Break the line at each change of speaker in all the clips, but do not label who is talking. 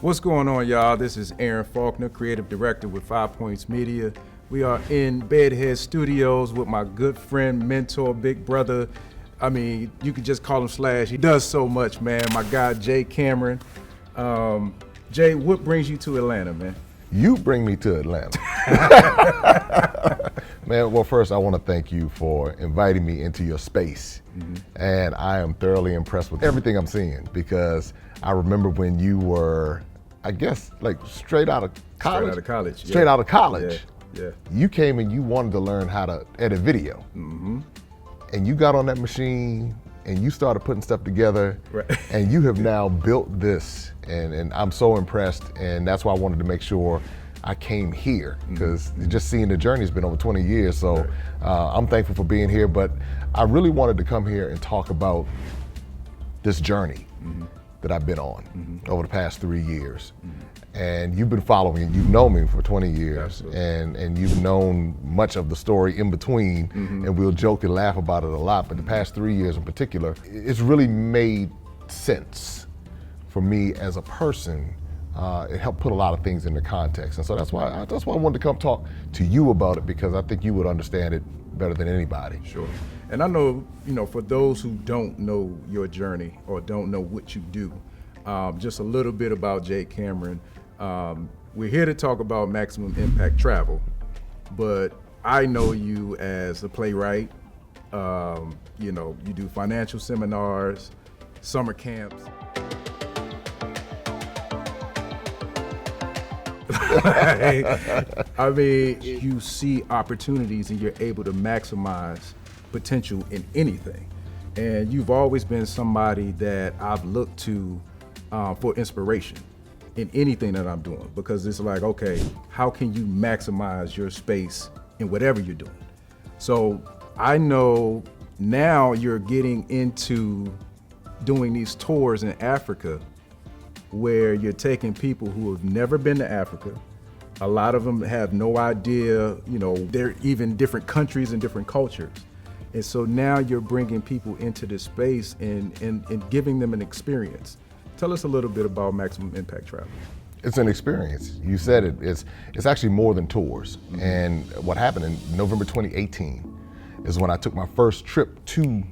What's going on, y'all? This is Aaron Faulkner, Creative Director with 5 Points Media. We are in Bedhead Studios with my good friend, mentor, big brother. I mean, you could just call him Slash. He does so much, man. My guy, Jay Cameron. Jay, what brings you to Atlanta, man?
You bring me to Atlanta. Man, well, first I want to thank you for inviting me into your space. And I am thoroughly impressed with everything I'm seeing, because I remember when you were, I guess, like straight out of college. Straight out of college.
Yeah.
You came and you wanted to learn how to edit video. And you got on that machine and you started putting stuff together.
Right.
And you have now built this, and I'm so impressed, and that's why I wanted to make sure I came here, because just seeing the journey has been over 20 years, so I'm thankful for being here. But I really wanted to come here and talk about this journey that I've been on over the past 3 years. And you've been following, you've known me for 20 years, and you've known much of the story in between, and we'll joke and laugh about it a lot, but the past 3 years in particular, it's really made sense for me as a person. It helped put a lot of things into context, and so that's why I wanted to come talk to you about it, because I think you would understand it better than anybody.
Sure. And I know, for those who don't know your journey or don't know what you do, just a little bit about Jay Cameron. We're here to talk about maximum impact travel, but I know you as a playwright. You do financial seminars, summer camps. I mean, you see opportunities and you're able to maximize potential in anything. And you've always been somebody that I've looked to for inspiration in anything that I'm doing, because it's like, okay, how can you maximize your space in whatever you're doing? So I know now you're getting into doing these tours in Africa, where you're taking people who have never been to Africa. A lot of them have no idea, they're even different countries and different cultures. And so now you're bringing people into this space and giving them an experience. Tell us a little bit about maximum impact travel.
It's an experience. You said it. It's actually more than tours. And what happened in November 2018 is when I took my first trip to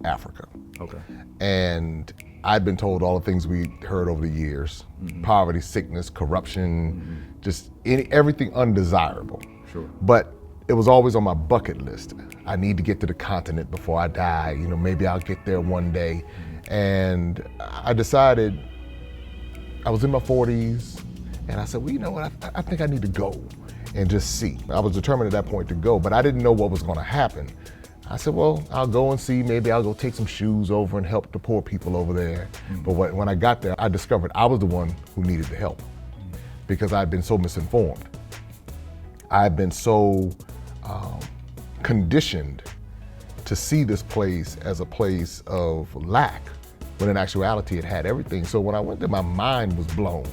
Africa.
Okay.
And I'd been told all the things we heard over the years: poverty, sickness, corruption, just everything undesirable.
Sure.
But it was always on my bucket list. I need to get to the continent before I die. Maybe I'll get there one day. And I decided, I was in my 40s, and I said, well, you know what, I think I need to go and just see. I was determined at that point to go, but I didn't know what was gonna happen. I said, well, I'll go and see, maybe I'll go take some shoes over and help the poor people over there. But when I got there, I discovered I was the one who needed the help, because I'd been so misinformed. I'd been so conditioned to see this place as a place of lack, when in actuality it had everything. So when I went there, my mind was blown.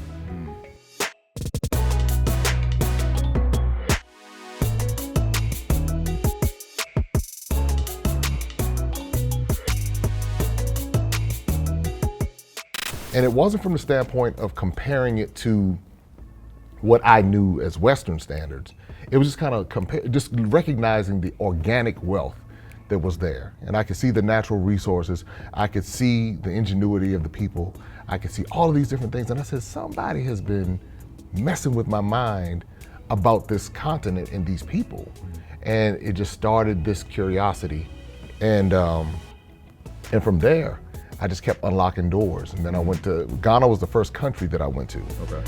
And it wasn't from the standpoint of comparing it to what I knew as Western standards. It was just kind of just recognizing the organic wealth that was there. And I could see the natural resources. I could see the ingenuity of the people. I could see all of these different things. And I said, somebody has been messing with my mind about this continent and these people. And it just started this curiosity. And from there, I just kept unlocking doors. And then I went to, Ghana was the first country that I went to.
Okay.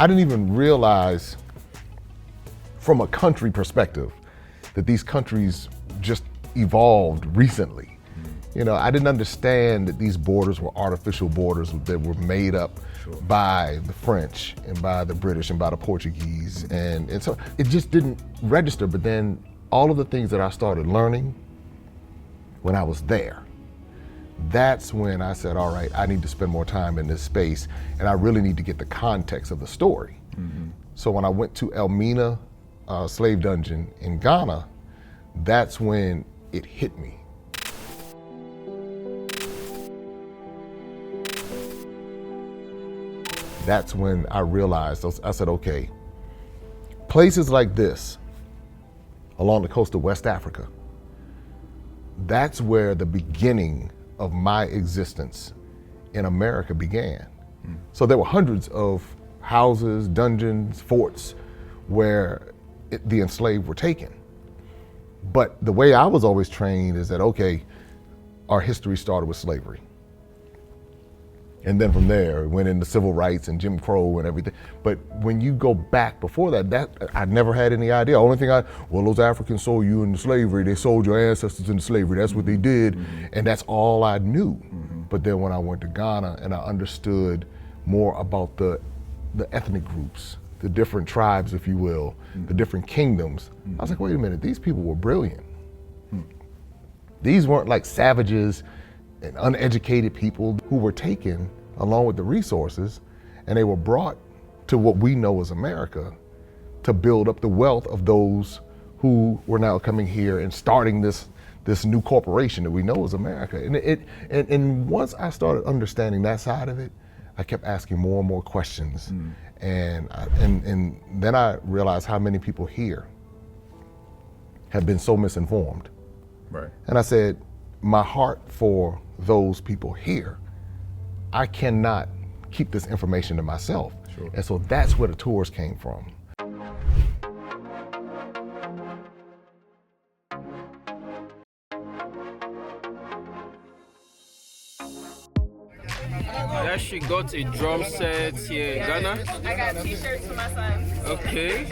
I didn't even realize from a country perspective that these countries just evolved recently. I didn't understand that these borders were artificial borders that were made up by the French and by the British and by the Portuguese. And so it just didn't register. But then all of the things that I started learning when I was there, that's when I said, all right, I need to spend more time in this space, and I really need to get the context of the story. So when I went to Elmina slave dungeon in Ghana, that's when it hit me. That's when I realized, I said, okay, places like this, along the coast of West Africa, that's where the beginning of my existence in America began. So there were hundreds of houses, dungeons, forts where the enslaved were taken. But the way I was always trained is that, okay, our history started with slavery. And then from there, it went into civil rights and Jim Crow and everything. But when you go back before that, I never had any idea. Only thing well, those Africans sold you into slavery. They sold your ancestors into slavery. That's what they did. And that's all I knew. But then when I went to Ghana and I understood more about the ethnic groups, the different tribes, if you will, the different kingdoms, I was like, wait a minute, these people were brilliant. These weren't like savages and uneducated people who were taken along with the resources, and they were brought to what we know as America to build up the wealth of those who were now coming here and starting this new corporation that we know as America. And once I started understanding that side of it, I kept asking more and more questions. And then I realized how many people here have been so misinformed.
Right.
And I said, my heart for those people here, I cannot keep this information to myself.
Sure.
And so that's where the tours came from.
I actually got a drum set here in Ghana.
I got t-shirts for my son.
Okay.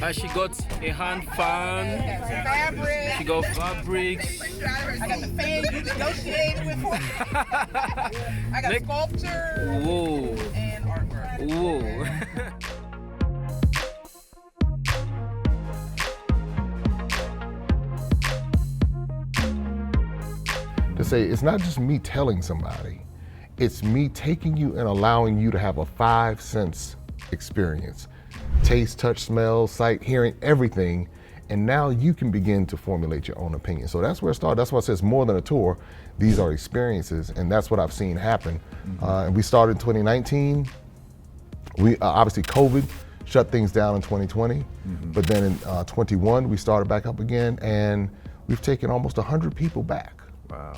And she got a hand fan.
Fabric.
She got fabrics.
I got the fan you negotiated with. I got sculpture
Whoa.
and artwork.
Whoa.
To say it's not just me telling somebody, it's me taking you and allowing you to have a 5 sense experience. Taste, touch, smell, sight, hearing, everything. And now you can begin to formulate your own opinion. So that's where it started. That's why it says more than a tour. These are experiences, and that's what I've seen happen. And we started in 2019. We obviously COVID shut things down in 2020, but then in 21 we started back up again, and we've taken almost 100 people back.
Wow.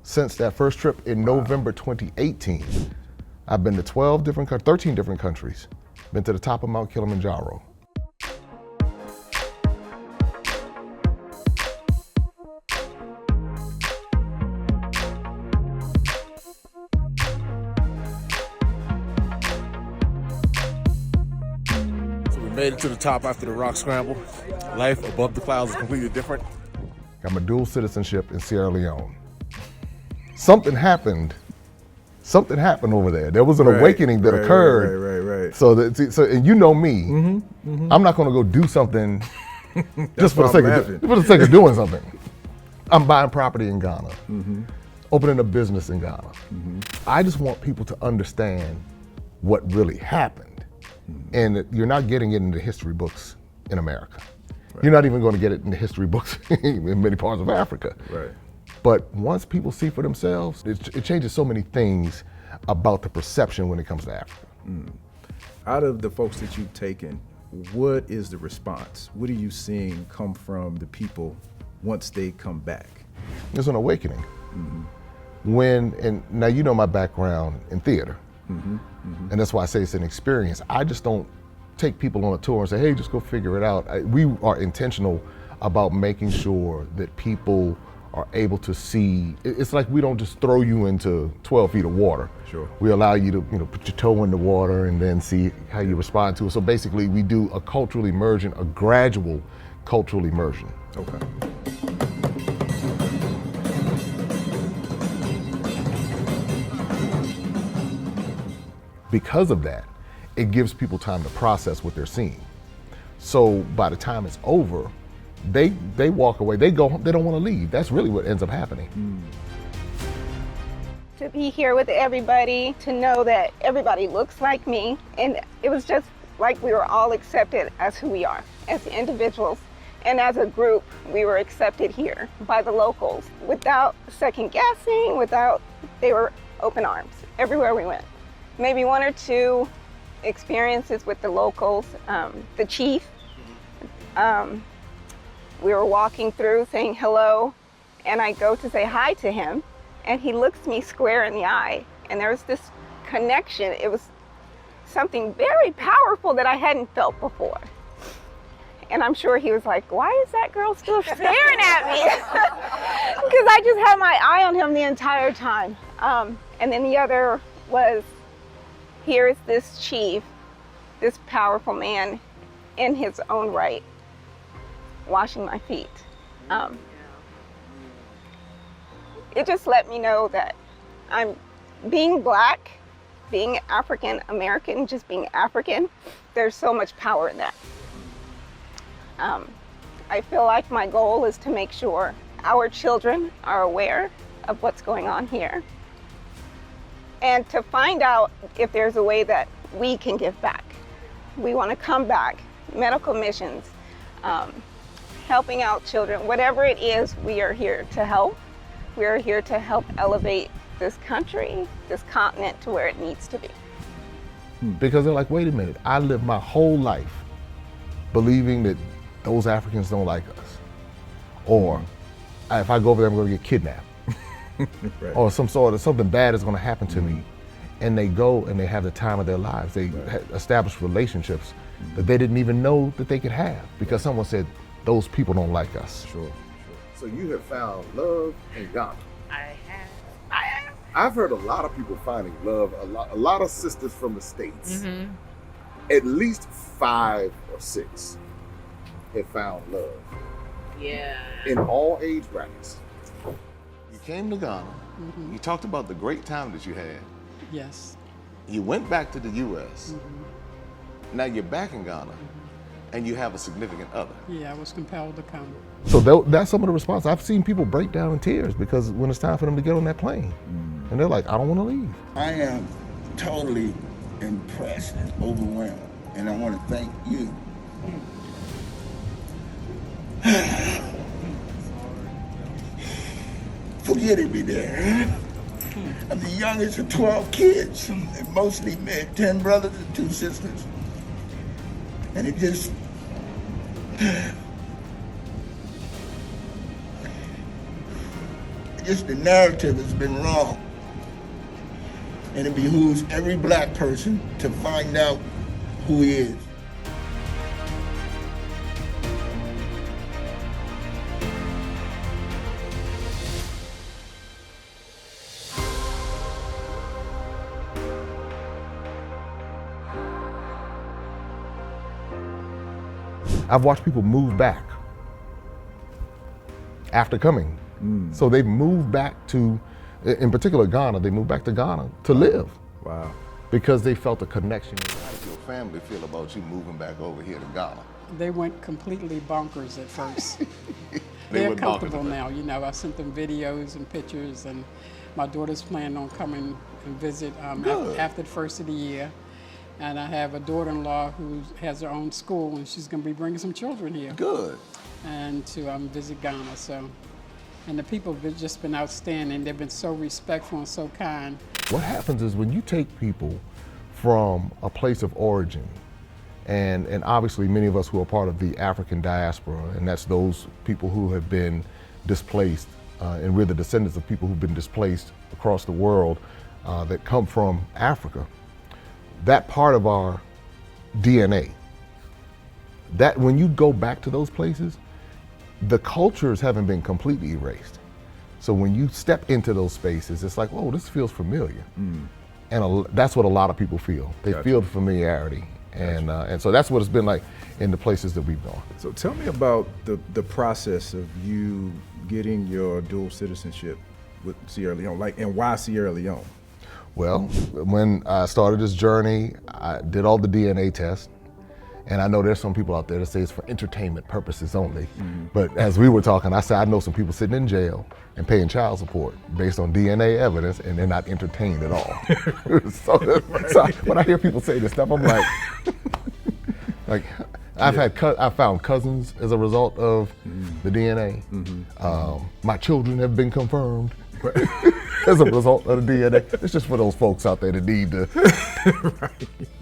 Since that first trip in November 2018, I've been to 13 different countries. Been to the top of Mount Kilimanjaro.
So we made it to the top after the rock scramble. Life above the clouds is completely different.
I'm a dual citizenship in Sierra Leone. Something happened over there. There was an awakening that occurred.
Right.
So and you know me, I'm not gonna go do something just for the sake of doing something. I'm buying property in Ghana, opening a business in Ghana. I just want people to understand what really happened. And that you're not getting it in the history books in America. Right. You're not even gonna get it in the history books in many parts of Africa.
Right.
But once people see for themselves, it changes so many things about the perception when it comes to Africa.
Out of the folks that you've taken, what is the response? What are you seeing come from the people once they come back?
There's an awakening. And now you know my background in theater. And that's why I say it's an experience. I just don't take people on a tour and say, hey, just go figure it out. We are intentional about making sure that people are able to see. It's like we don't just throw you into 12 feet of water.
Sure.
We allow you to put your toe in the water and then see how you respond to it. So basically we do a cultural immersion, a gradual cultural immersion.
Okay.
Because of that, it gives people time to process what they're seeing. So by the time it's over, they walk away, they go home, they don't want to leave. That's really what ends up happening.
To be here with everybody, to know that everybody looks like me, and it was just like we were all accepted as who we are, as individuals, And as a group, we were accepted here by the locals without second guessing, they were open arms everywhere we went. Maybe one or two experiences with the locals, the chief. We were walking through saying hello, and I go to say hi to him, and he looks me square in the eye, and there was this connection. It was something very powerful that I hadn't felt before. And I'm sure he was like, why is that girl still staring at me? Because I just had my eye on him the entire time. And then the other was, here is this chief, this powerful man in his own right, washing my feet. It just let me know that I'm being Black, being African American, just being African, there's so much power in that. I feel like my goal is to make sure our children are aware of what's going on here and to find out if there's a way that we can give back. We want to come back, medical missions, helping out children, whatever it is, we are here to help. We are here to help elevate this country, this continent to where it needs to be.
Because they're like, wait a minute, I lived my whole life believing that those Africans don't like us. Or if I go over there, I'm gonna get kidnapped.
Right.
Or something bad is gonna happen to me. And they go and they have the time of their lives. They establish relationships that they didn't even know that they could have because someone said, those people don't like us.
Sure.
So you have found love in Ghana.
I have.
I've heard a lot of people finding love, a lot of sisters from the States. At least 5 or 6 have found love.
Yeah.
In all age brackets. You came to Ghana, you talked about the great time that you had.
Yes.
You went back to the US. Now you're back in Ghana and you have a significant other.
Yeah, I was compelled to come.
So that's some of the response. I've seen people break down in tears because when it's time for them to get on that plane, and they're like, I don't want to leave.
I am totally impressed and overwhelmed, and I want to thank you. For getting me there. I'm the youngest of 12 kids, and mostly men, 10 brothers and 2 sisters. And it just, the narrative has been wrong. And it behooves every Black person to find out who he is.
I've watched people move back after coming. So they've moved back to, in particular Ghana, they moved back to Ghana to live.
Wow.
Because they felt a connection.
How does your family feel about you moving back over here to Ghana?
They went completely bonkers at first.
They
They're
went bonkers
comfortable
at
now. You know, I sent them videos and pictures, and my daughter's planning on coming and visit after the first of the year. And I have a daughter-in-law who has her own school, and she's going to be bringing some children here.
Good.
And to visit Ghana. So, and the people have just been outstanding. They've been so respectful and so kind.
What happens is when you take people from a place of origin, and obviously many of us who are part of the African diaspora, and that's those people who have been displaced, and we're the descendants of people who've been displaced across the world that come from Africa. That part of our DNA, that when you go back to those places, the cultures haven't been completely erased. So when you step into those spaces, it's like, whoa, this feels familiar. And that's what a lot of people feel. They feel the familiarity. And so that's what it's been like in the places that we've gone.
So tell me about the process of you getting your dual citizenship with Sierra Leone, and why Sierra Leone?
Well, when I started this journey, I did all the DNA tests. And I know there's some people out there that say it's for entertainment purposes only. But as we were talking, I said, I know some people sitting in jail and paying child support based on DNA evidence, and they're not entertained at all. so when I hear people say this stuff, I'm like, I found cousins as a result of the DNA. My children have been confirmed as a result of the DNA. It's just for those folks out there that need to.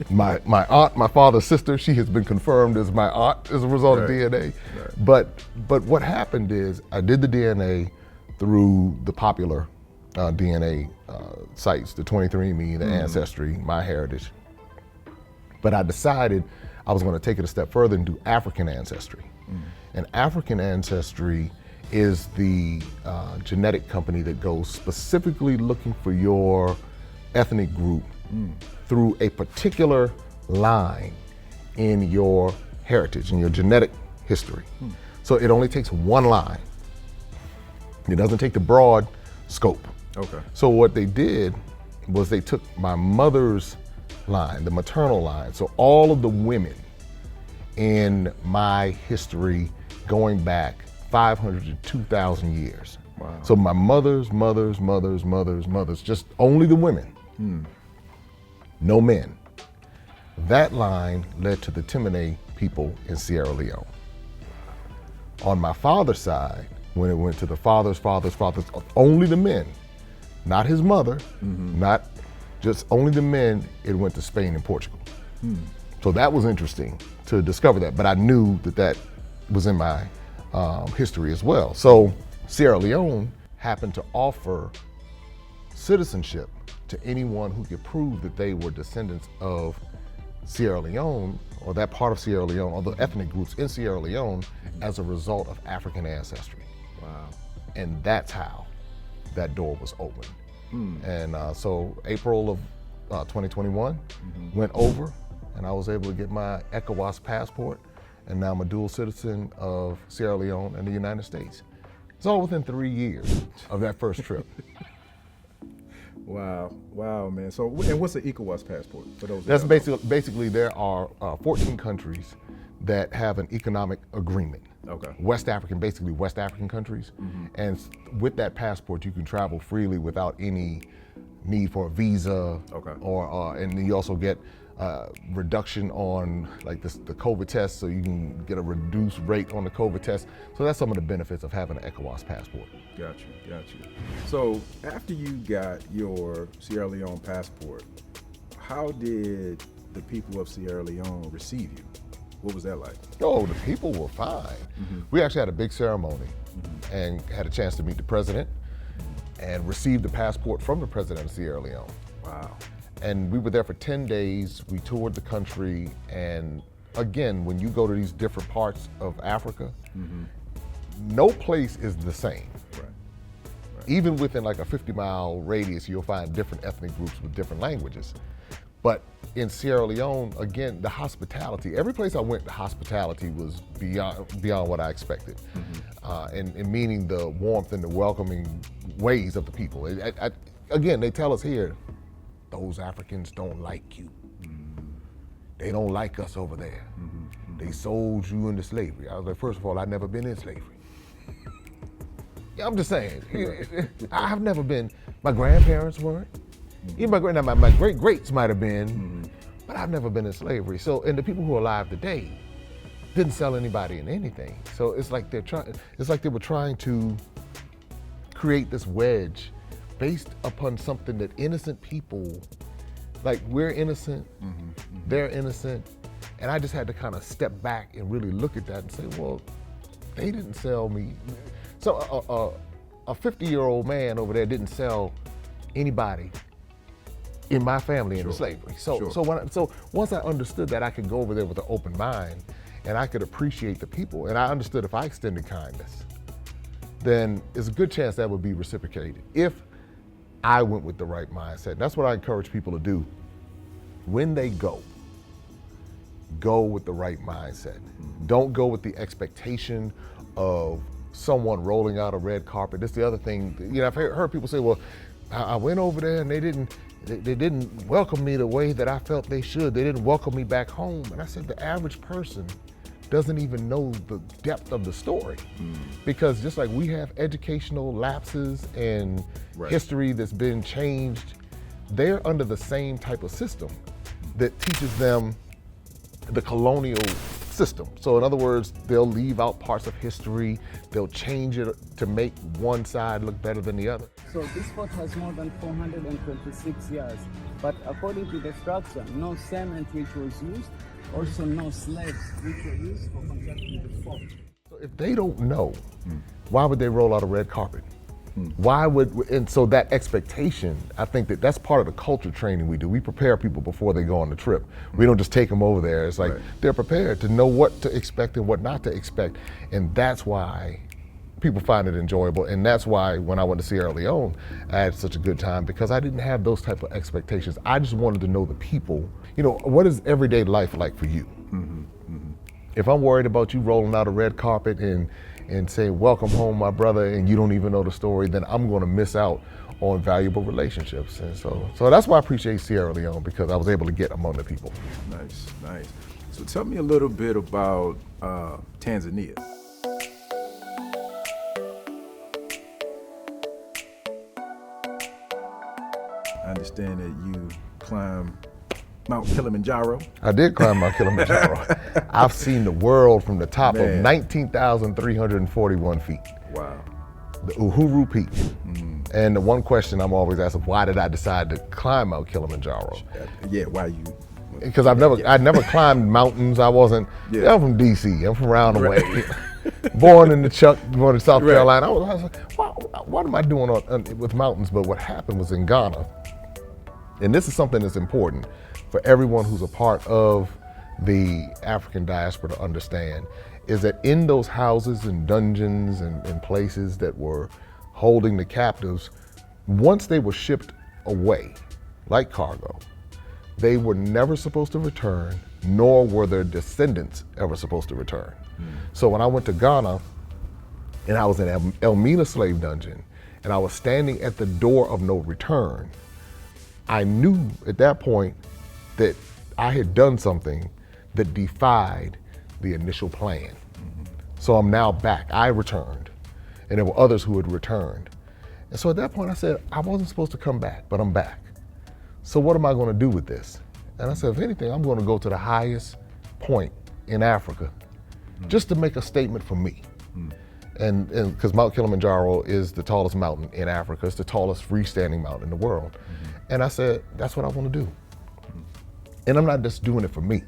My aunt, my father's sister, she has been confirmed as my aunt as a result of DNA. But what happened is I did the DNA through the popular DNA sites, the 23andMe, the Ancestry, MyHeritage. But I decided I was going to take it a step further and do African ancestry. And African ancestry is the genetic company that goes specifically looking for your ethnic group through a particular line in your heritage, in your genetic history. So it only takes one line. It doesn't take the broad scope.
Okay.
So what they did was they took my mother's line, the maternal line, so all of the women in my history going back 500 to 2,000 years.
Wow.
So my mothers, just only the women, no men. That line led to the Timene people in Sierra Leone. On my father's side, when it went to the fathers, only the men, not his mother, not just only the men, it went to Spain and Portugal. So that was interesting to discover that, but I knew that was in my history as well. So Sierra Leone happened to offer citizenship to anyone who could prove that they were descendants of Sierra Leone, or that part of Sierra Leone, or the ethnic groups in Sierra Leone as a result of African ancestry.
Wow.
And that's how that door was opened. And so April of 2021, went over, and I was able to get my ECOWAS passport, and now I'm a dual citizen of Sierra Leone and the United States. It's all within 3 years of that first trip.
Wow, man. So, and what's the ECOWAS passport for those?
That's basically there are 14 countries that have an economic agreement.
Okay.
West African countries. And with that passport, you can travel freely without any need for a visa.
Okay.
Or and you also get reduction on like the COVID test, so you can get a reduced rate on the COVID test. So that's some of the benefits of having an ECOWAS passport.
Got you. So after you got your Sierra Leone passport, how did the people of Sierra Leone receive you? What was that like?
Oh, the people were fine. We actually had a big ceremony and had a chance to meet the president and receive the passport from the president of Sierra Leone.
Wow.
And we were there for 10 days. We toured the country. And again, when you go to these different parts of Africa, no place is the same.
Right.
Even within like a 50-mile radius, you'll find different ethnic groups with different languages. But in Sierra Leone, again, the hospitality, every place I went, the hospitality was beyond what I expected. And meaning the warmth and the welcoming ways of the people. Again, they tell us here, those Africans don't like you. They don't like us over there. They sold you into slavery. I was like, first of all, I've never been in slavery. Yeah, I'm just saying, I've never been, my grandparents weren't. Even my great-greats might have been, but I've never been in slavery. So, and the people who are alive today didn't sell anybody in anything. So it's like they were trying to create this wedge based upon something that innocent people, like we're innocent, they're innocent, and I just had to kind of step back and really look at that and say, well, they didn't sell me. So a 50-year-old man over there didn't sell anybody in my family into slavery. So once I understood that, I could go over there with an open mind and I could appreciate the people. And I understood if I extended kindness, then there's a good chance that would be reciprocated if I went with the right mindset. And that's what I encourage people to do. When they go with the right mindset. Don't go with the expectation of someone rolling out a red carpet. That's the other thing. You know, I've heard people say, well, I went over there and they didn't welcome me the way that I felt they should. They didn't welcome me back home. And I said, the average person doesn't even know the depth of the story. Because just like we have educational lapses and history that's been changed, they're under the same type of system that teaches them the colonial system. So in other words, they'll leave out parts of history, they'll change it to make one side look better than the other.
So this fort has more than 426 years, but according to the structure, no cement which was used, also no slaves which were used for constructing the fort.
So if they don't know, why would they roll out a red carpet? Why would, and so that expectation, I think that's part of the culture training we do. We prepare people before they go on the trip. We don't just take them over there. It's like they're prepared to know what to expect and what not to expect. And that's why people find it enjoyable. And that's why when I went to Sierra Leone, I had such a good time, because I didn't have those type of expectations. I just wanted to know the people. You know, what is everyday life like for you? If I'm worried about you rolling out a red carpet and say, welcome home, my brother, and you don't even know the story, then I'm going to miss out on valuable relationships. And so that's why I appreciate Sierra Leone, because I was able to get among the people.
Nice, nice. So tell me a little bit about Tanzania. I understand that you climb Mount Kilimanjaro.
I did climb Mount Kilimanjaro. I've seen the world from the top of 19,341 feet.
Wow.
The Uhuru Peak. And the one question I'm always asking, why did I decide to climb Mount Kilimanjaro?
Yeah, why you?
Because I'd never climbed mountains. I wasn't, I'm from DC, I'm from around the way. Born in South Carolina. I was like, what am I doing with mountains? But what happened was in Ghana, and this is something that's important for everyone who's a part of the African diaspora to understand, is that in those houses and dungeons and places that were holding the captives, once they were shipped away, like cargo, they were never supposed to return, nor were their descendants ever supposed to return. So when I went to Ghana, and I was in Elmina slave dungeon, and I was standing at the door of no return, I knew at that point that I had done something that defied the initial plan. So I'm now back. I returned, and there were others who had returned. And so at that point I said, I wasn't supposed to come back, but I'm back. So what am I going to do with this? And I said, if anything, I'm going to go to the highest point in Africa, just to make a statement for me. And because Mount Kilimanjaro is the tallest mountain in Africa, it's the tallest freestanding mountain in the world. And I said, that's what I want to do. And I'm not just doing it for me.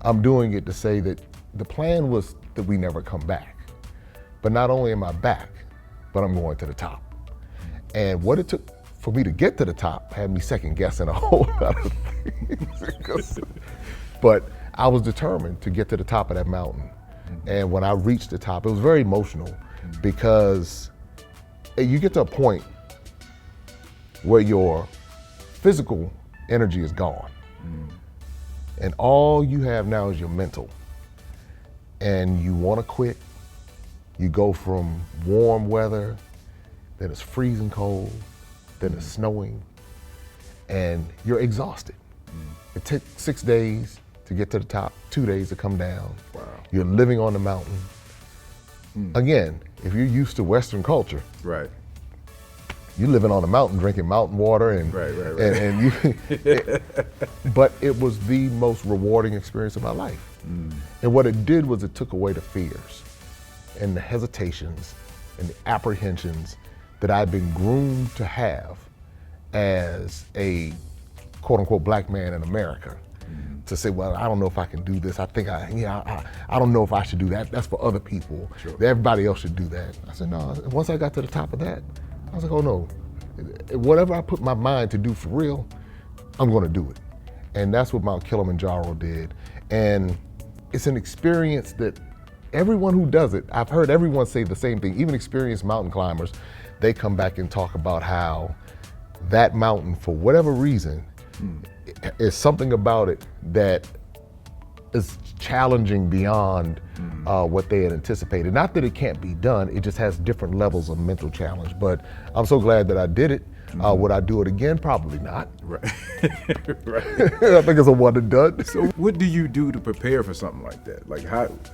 I'm doing it to say that the plan was that we never come back. But not only am I back, but I'm going to the top. And what it took for me to get to the top had me second guessing a whole lot of things. But I was determined to get to the top of that mountain. And when I reached the top, it was very emotional, because you get to a point where your physical energy is gone. And all you have now is your mental. And you want to quit. You go from warm weather, then it's freezing cold, then it's snowing, and you're exhausted. It took 6 days to get to the top, 2 days to come down.
Wow.
You're living on the mountain. Again, if you're used to Western culture,
Right.
you're living on the mountain, drinking mountain water, and and you. But it was the most rewarding experience of my life. And what it did was it took away the fears and the hesitations and the apprehensions that I'd been groomed to have as a quote unquote black man in America. To say, well, I don't know if I can do this. I think I don't know if I should do that. That's for other people.
Sure.
Everybody else should do that. I said, no, once I got to the top of that, I was like, oh no, whatever I put my mind to do for real, I'm gonna do it. And that's what Mount Kilimanjaro did. And it's an experience that everyone who does it, I've heard everyone say the same thing, even experienced mountain climbers, they come back and talk about how that mountain, for whatever reason, is something about it that is challenging beyond what they had anticipated. Not that it can't be done, it just has different levels of mental challenge. But I'm so glad that I did it. Would I do it again? Probably not.
Right.
I think it's a one and done.
So what do you do to prepare for something like that? Like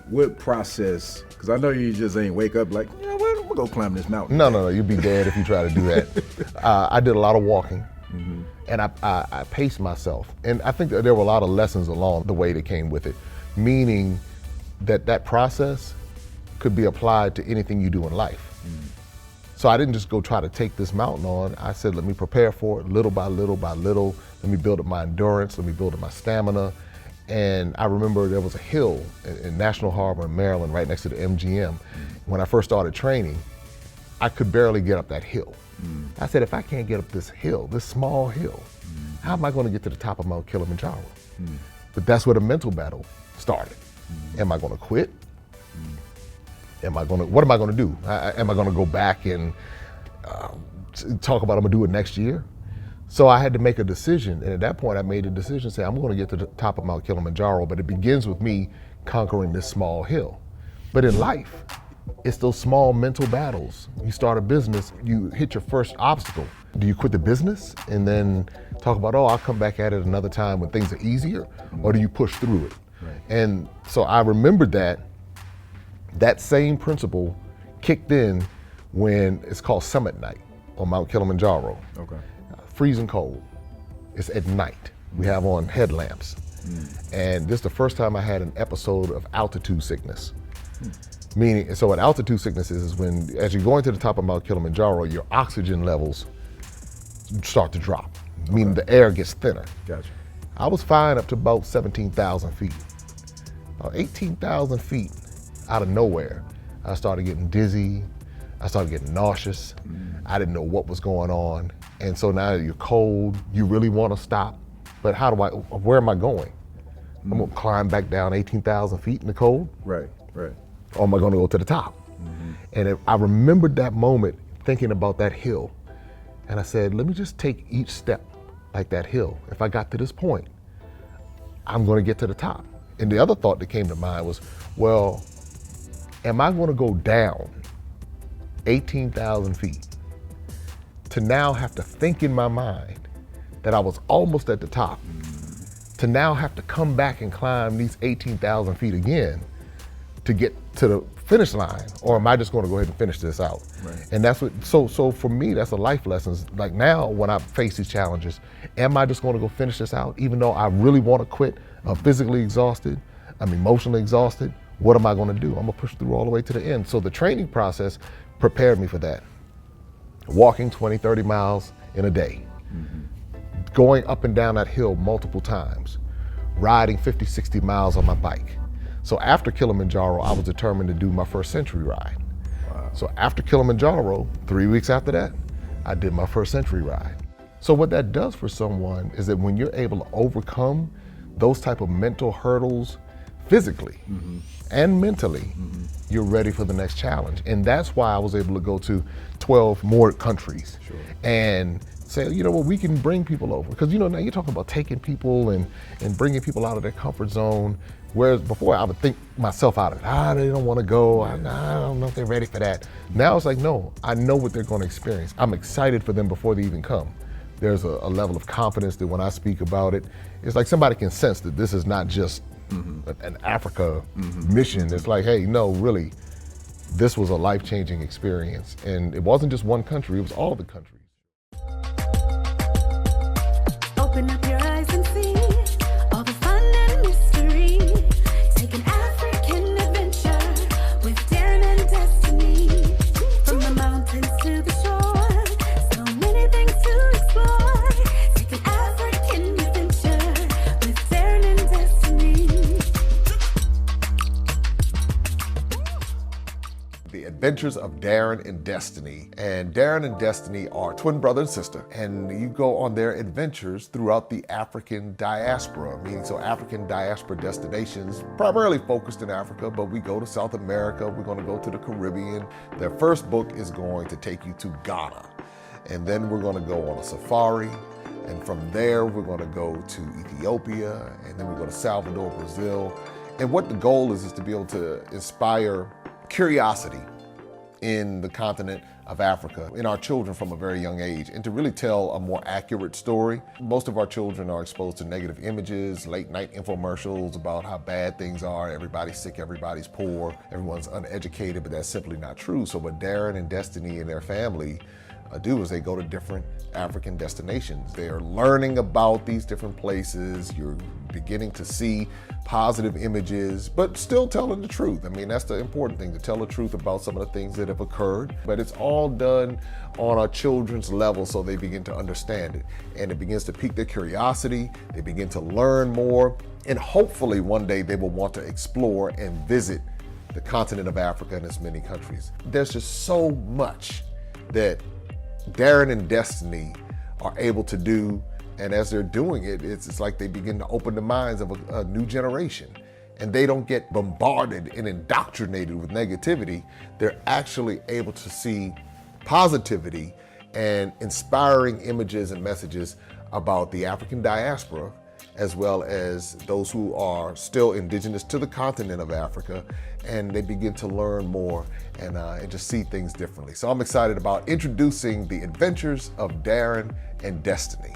what process, because I know you just ain't wake up like, yeah, well, we'll go climb this mountain.
No, you'd be dead if you try to do that. I did a lot of walking. And I paced myself. And I think that there were a lot of lessons along the way that came with it. Meaning, that process could be applied to anything you do in life. So I didn't just go try to take this mountain on. I said, let me prepare for it little by little by little. Let me build up my endurance. Let me build up my stamina. And I remember there was a hill in National Harbor in Maryland, right next to the MGM. When I first started training, I could barely get up that hill. I said, if I can't get up this hill, this small hill, how am I going to get to the top of Mount Kilimanjaro? But that's where the mental battle started. Am I going to quit? What am I going to do? Am I going to go back and talk about I'm going to do it next year? So I had to make a decision. And at that point, I made a decision, say, I'm going to get to the top of Mount Kilimanjaro, but it begins with me conquering this small hill. But in life, it's those small mental battles. You start a business, you hit your first obstacle. Do you quit the business and then talk about, oh, I'll come back at it another time when things are easier? Or do you push through it? Right. And so I remembered that same principle kicked in when it's called Summit Night on Mount Kilimanjaro. Okay. Freezing cold. It's at night. We have on headlamps. And this is the first time I had an episode of altitude sickness. Meaning, so what altitude sickness is when, as you're going to the top of Mount Kilimanjaro, your oxygen levels start to drop, meaning the air gets thinner.
Gotcha.
I was flying up to about 17,000 feet. 18,000 feet out of nowhere, I started getting dizzy. I started getting nauseous. I didn't know what was going on. And so now you're cold, you really want to stop, but where am I going? I'm gonna climb back down 18,000 feet in the cold?
Right, right.
Or am I gonna go to the top? And I remembered that moment thinking about that hill. And I said, let me just take each step like that hill. If I got to this point, I'm gonna get to the top. And the other thought that came to mind was, well, am I gonna go down 18,000 feet to now have to think in my mind that I was almost at the top, to now have to come back and climb these 18,000 feet again to get to the finish line, or am I just going to go ahead and finish this out? Right. And that's what, so for me, that's a life lesson. Like now, when I face these challenges, am I just going to go finish this out? Even though I really want to quit, I'm physically exhausted, I'm emotionally exhausted, what am I going to do? I'm going to push through all the way to the end. So the training process prepared me for that. Walking 20, 30 miles in a day, going up and down that hill multiple times, riding 50, 60 miles on my bike. So after Kilimanjaro, I was determined to do my first century ride. Wow. So after Kilimanjaro, 3 weeks after that, I did my first century ride. So what that does for someone is that when you're able to overcome those type of mental hurdles physically and mentally, you're ready for the next challenge. And that's why I was able to go to 12 more countries and say, you know what, we can bring people over. Because, you know, now you're talking about taking people and bringing people out of their comfort zone. Whereas before I would think myself out of it. They don't want to go. I don't know if they're ready for that. Now it's like, no, I know what they're going to experience. I'm excited for them before they even come. There's a level of confidence that when I speak about it, it's like somebody can sense that this is not just an Africa mission. It's like, hey, no, really, this was a life-changing experience. And it wasn't just one country, it was all of the countries.
Open up your eyes and see all the fun and mystery. Take an African adventure with Darren and Destiny. From the mountains to the shore, so many things to explore. Take an African adventure with Darren and Destiny.
The Adventures of Darren and Destiny. And Darren and Destiny are twin brother and sister, and you go on their adventures throughout the African diaspora, meaning so African diaspora destinations, primarily focused in Africa, but we go to South America, we're going to go to the Caribbean. Their first book is going to take you to Ghana, and then we're going to go on a safari, and from there we're going to go to Ethiopia, and then we go to Salvador, Brazil. And what the goal is to be able to inspire curiosity in the continent of Africa, in our children from a very young age, and to really tell a more accurate story. Most of our children are exposed to negative images, late night infomercials about how bad things are, everybody's sick, everybody's poor, everyone's uneducated, but that's simply not true. So what Darren and Destiny and their family do is they go to different African destinations. They are learning about these different places. You're beginning to see positive images, but still telling the truth. I mean, that's the important thing, to tell the truth about some of the things that have occurred. But it's all done on a children's level so they begin to understand it. And it begins to pique their curiosity. They begin to learn more. And hopefully one day they will want to explore and visit the continent of Africa and its many countries. There's just so much that Darren and Destiny are able to do, and as they're doing it, it's like they begin to open the minds of a new generation, and they don't get bombarded and indoctrinated with negativity. They're actually able to see positivity and inspiring images and messages about the African diaspora, as well as those who are still indigenous to the continent of Africa, and they begin to learn more and just see things differently. So I'm excited about introducing the adventures of Darren and Destiny.